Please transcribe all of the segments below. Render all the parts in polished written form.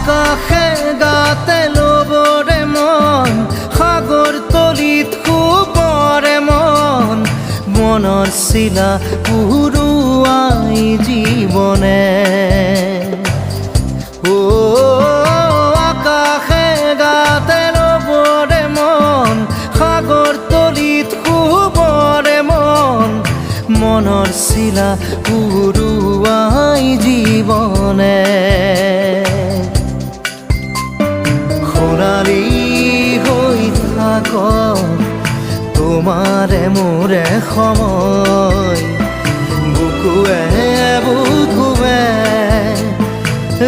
আকাশে গাতে ল'বৰে মন সাগৰ তলিত শুবৰে মন মনৰ চিলা উৰুৱাই জীৱনে আকাশে গাতে ল'বৰে মন সাগৰ তলিত শুবৰে মন মনৰ চিলা উৰুৱাই জীৱনে খৰালি হৈ থাক তোমাৰে মোৰে সময় বুকুৱে বুকুৱে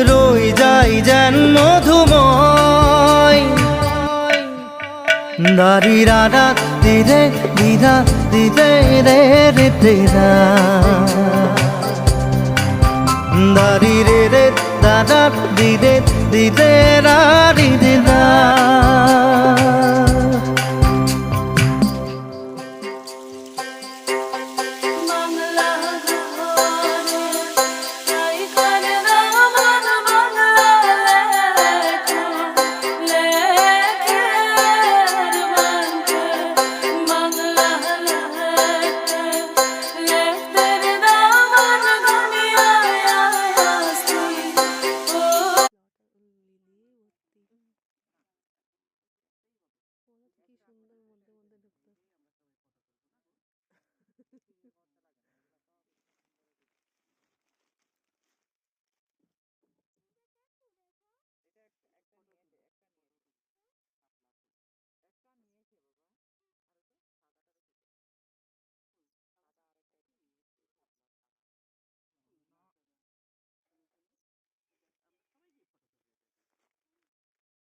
ৰৈ যায় যেন মধুময় দাৰি ৰাধা দিদে দিদা দিদে ৰে ৰে দিদা দাৰি ৰে ৰে দাদা দিদে দিদে ৰা দিদা